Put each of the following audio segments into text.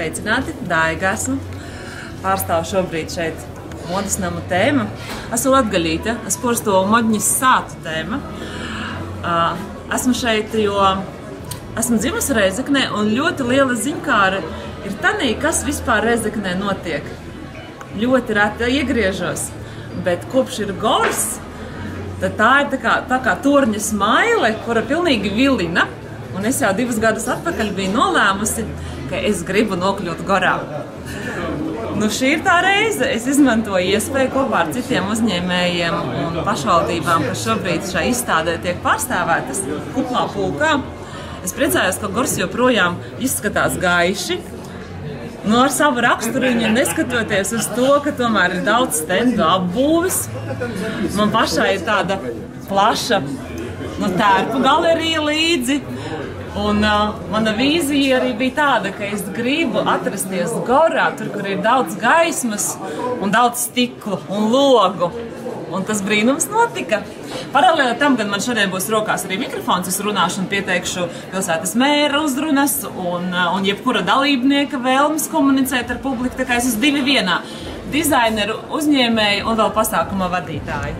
Sveicināti, Daiga esmu. Pārstāvu šobrīd šeit modes namu tēmu. Esmu latgaļīte, es porstovu modņas sātu tēma. Esmu šeit, jo esmu dzimusi Rēzeknē un ļoti liela ziņkāra ir tanī, kas vispār Rēzeknē notiek. Ļoti reti iegriežos, bet kopš ir gors, tad tā ir tā kā torņa smaile, kura pilnīgi vilina. Un es jau 2 gadus atpakaļ biju nolēmusi, ka es gribu nokļūt gorā. Nu, šī ir tā reize. Es izmantoju iespēju kopā ar citiem uzņēmējiem un pašvaldībām, kas šobrīd šai izstādē tiek pārstāvētas kuplā pulkā. Es priecājos, ka gors joprojām izskatās gaiši. Nu, ar savu raksturiņu, neskatoties uz to, ka tomēr ir daudz stendu apbūves. Man pašai ir tāda plaša tērpu galerija līdzi. Un mana vīzija arī bija tāda, ka es gribu atrasties gorā, tur, kur ir daudz gaismas un daudz stiklu un logu. Un tas brīnums notika. Paralēli tam, kad man šodien būs rokās arī mikrofons, es runāšu un pieteikšu pilsētas mēra uzrunas un jebkura dalībnieka vēlmes komunicēt ar publiku. Tā kā es esmu 2 vienā - dizaineru, uzņēmēju un vēl pasākuma vadītāju.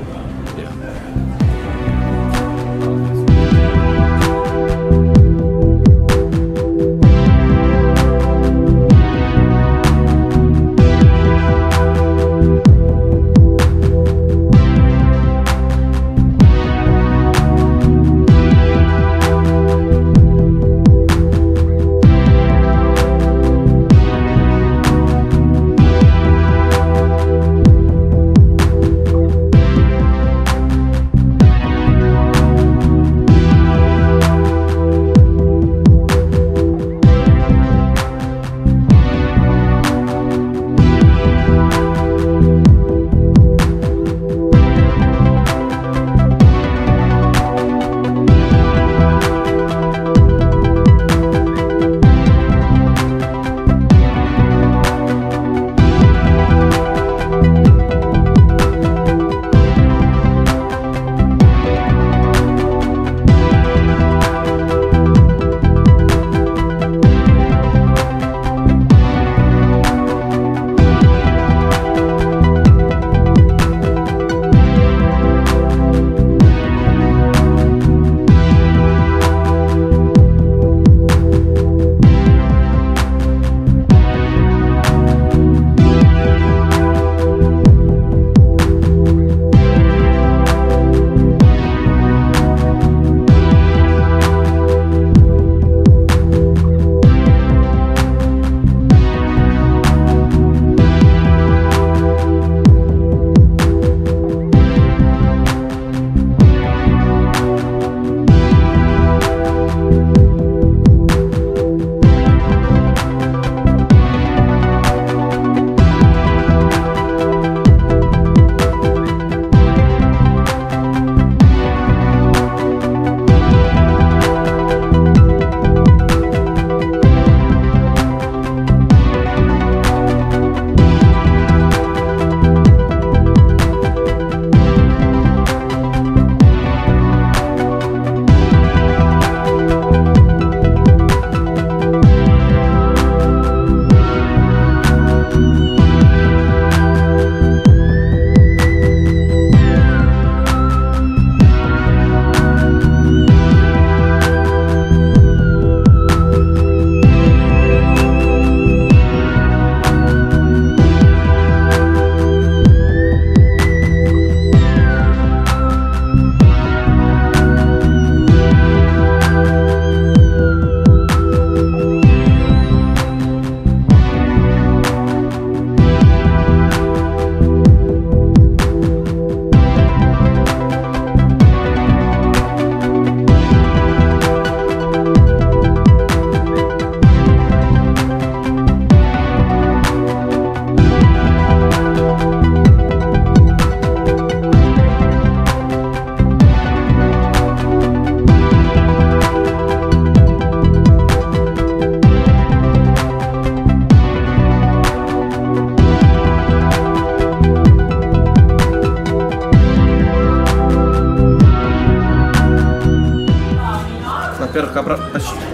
во-первых,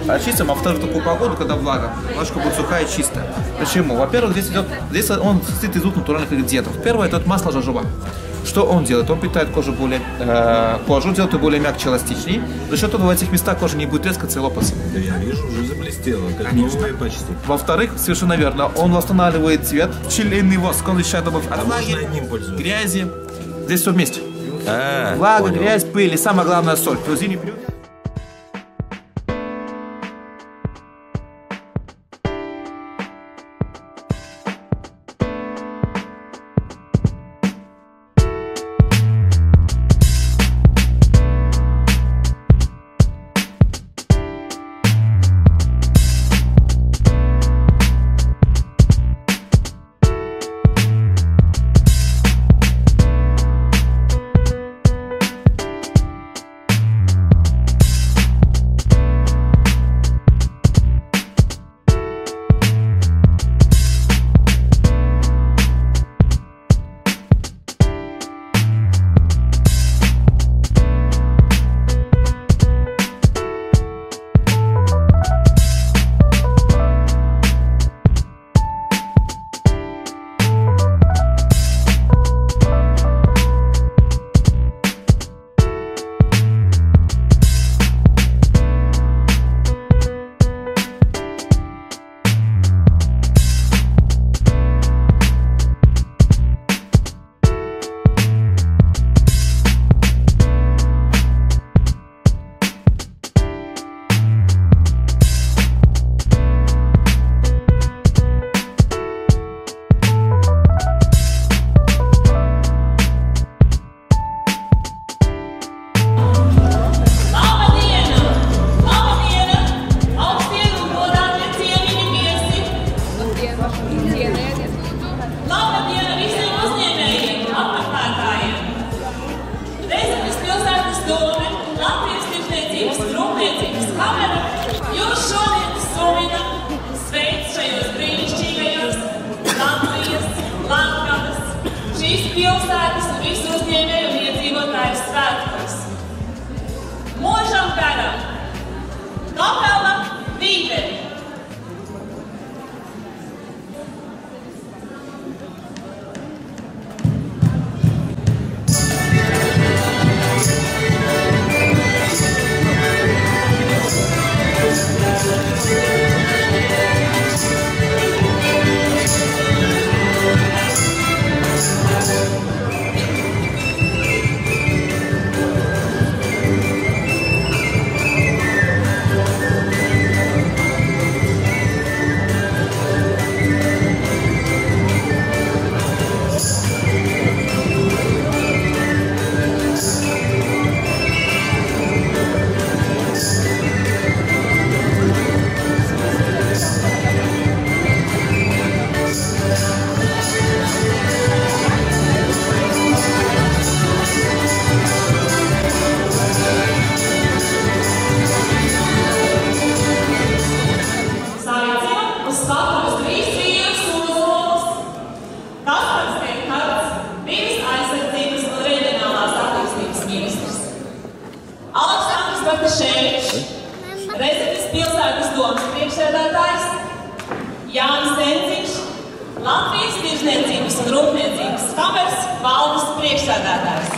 очистим, а во-вторых, в такую погоду, когда влага, ложка будет сухая и чистая. Почему? Во-первых, здесь он состоит из двух натуральных ингредиентов. Первое, это масло жожоба. Что он делает? Он питает кожу делает ее более мягче, эластичнее. За счет этого в этих местах кожа не будет трескаться и лопаться. Да я вижу, уже заблестело, как новое почти. Во-вторых, совершенно верно, он восстанавливает цвет, пчелиный воск, он защищает обувь от влаги, грязи. Здесь все вместе. Влага, грязь, пыль и самое главное соль. В зимний период. Pilsētas un visu uzņēmēju un iedzīvotāju svētkos. Mūžam garam! Nopelna Vīteri! Reizeknas pilsētas domas priekšsēdētājs Jānis Endziņš, Latvijas Tirzniecības un Rūpniecības kameras valdes priekšsēdētājs.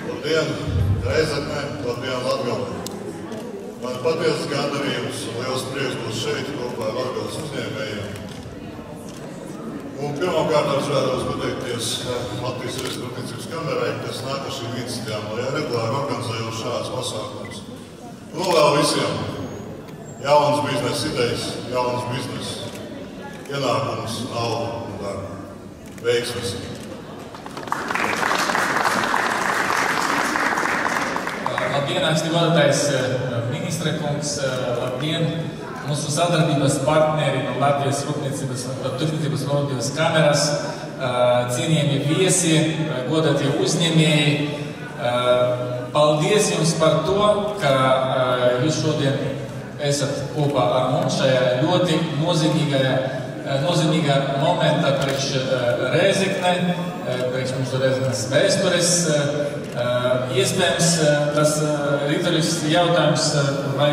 Labdien, Reizekne, labdien, Latgale. Man patiesas gandarījums un liels prieks būt šeit kopā ar Latgales uzņēmējiem. Un pirmkārt, es vēlos pateikties Latvijas Rūpniecības kamerai, kas nāk ar šīm iniciatīvām, lai regulāri organizējot šādas pasākumus. Novēlu visiem jaunas biznesa idejas, jaunas biznesa ienākumus, naudu un darbu. Veiksmes! Labdien, augsti vadītājs ministre kungs, labdien! Mūsu sadarbības partneri no Latvijas Rūpniecības un Rūpniecības kameras, cienījami viesi, godātie uzņēmēji. Paldies jums par to, ka jūs šodien esat kopā ar mums šajā ļoti nozīmīgā momentā priekš Reizekne, priekš mūsu Reizeknes vēstures. Iespējams, tas ritorisks jautājums, vai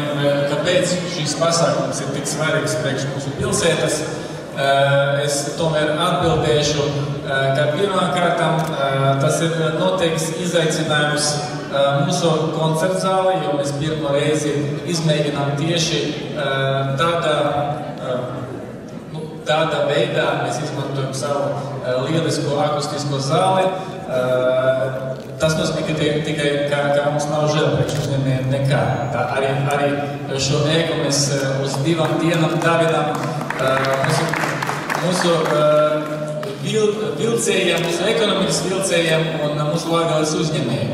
kāpēc šīs pasākums ir tik svarīgs priekš mūsu pilsētas, es tomēr atbildēšu, ka pirmkārtām tas ir noteikts izaicinājums mūsu koncertzāli, jo mēs pirmo reizi izmēģinām tieši tādā veidā, mēs izmantojam savu lielisko akustisko zāli. Tas nozīmē tikai, ka mums nav žēl priekš uzņēmējiem nekā. Arī šo ēku mēs uz 2 dienām dāvinām mūsu vilcējiem, mūsu ekonomikas vilcējiem un mūsu Latgales uzņēmējiem.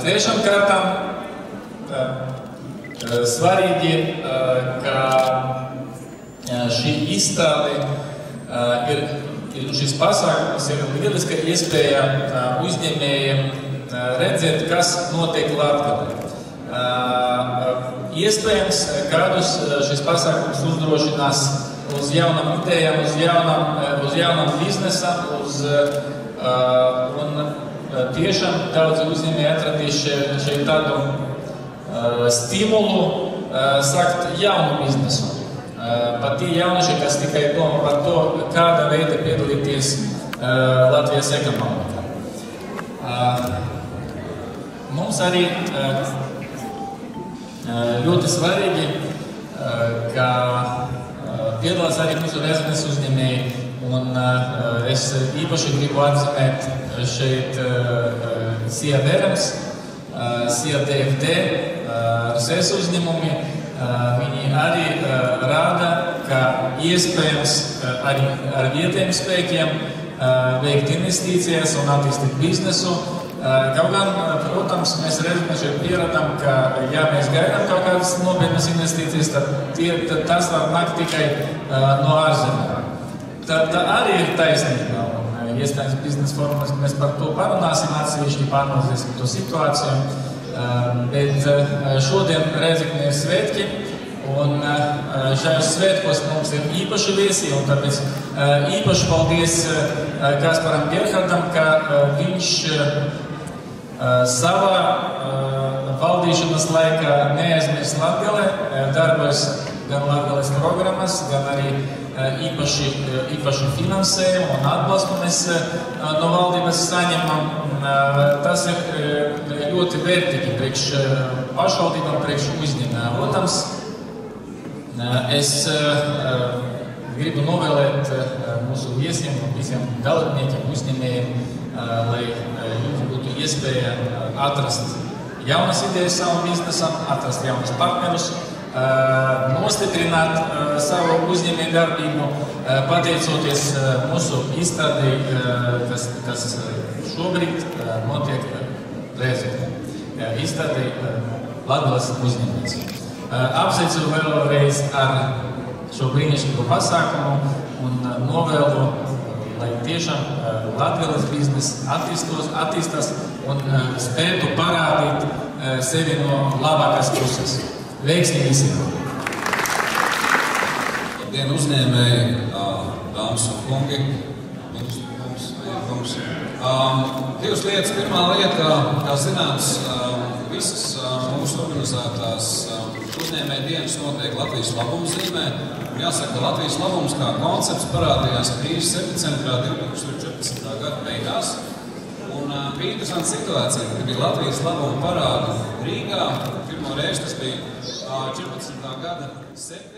Trešām kārtām svarīgi, ka šī izstāde šis pasākums ir lieliska iespēja uzņēmējiem redzēt, kas notiek Latgalē. Iespējams, kādus šis pasākums uzdrošinās uz jaunām idejām, uz jaunām biznesam, un tiešām daudzi uzņēmēji atradīs šeit tādu stimulu sākt jaunu biznesu. Pat tie jaunieši, kas tikai domā par to, kāda veida piedalīties Latvijas ekonomikā. Mums arī ļoti svarīgi, ka piedalās arī mūsu rezidences uzņēmēji, un es īpaši gribu atzīmēt šeit SIA Verams, SIA DFD, RSS uzņēmumi. Viņi arī rāda, ka iespējams arī ar vietējiem spēkiem veikt investīcijas un attīstīt biznesu. Kaut gan, protams, mēs redzam šeit pierādām, ka ja mēs gaidām kaut kādas nopietnas investīcijas, tad tas var nākt tikai no ārzemēm. Tā arī ir taisnība. Iespējams, biznesa formās mēs par to parunāsim, atsevišķi pāranalizēsim to situāciju. Bet šodien Rēzeknē ir svētki, un šajos svētkos mums ir īpaši viesi, un tāpēc īpaši paldies Kasparam Gerhardam, ka viņš savā valdīšanas laikā neaizmirst Latgalē, darbojas gan Latgales programmas, gan arī īpaši finansējumu un atbalstu mēs no valdības saņemam. Tas ir ļoti vērtīgi priekš pašvaldībām, priekš uzņēmējiem. Protams, es gribu novēlēt mūsu viesiem un visiem dalībniekiem, uzņēmējiem, lai jums būtu iespēja atrast jaunas idejas savam biznesam, atrast jaunus partnerus, nostiprināt savu uzņēmēju darbību, pateicoties mūsu izstādei, kas šobrīd notiek Rēzeknē. Izstādei Latgales uzņēmējs. Apsveicu vēlreiz ar šo brīnišķīgo pasākumu un novēlu, lai tiešām Latgales biznes attīstās un spētu parādīt sevi no labākās puses. Veiksmi visiem! Labdien, uzņēmēji, dāmas un kungi, kungs. Divas lietas. Pirmā lieta, kā zināms, visas mūsu organizētās uzņēmēju dienas notiek Latvijas labumzīmē. Jāsaka, Latvijas labums kā koncepts parādījās krīzes epicentrā 2014. gada beigās. Un bija interesanta situācija, kad bija Latvijas labuma parāda Rīgā. Pirmo reizi tas bija 14. gada septembrī.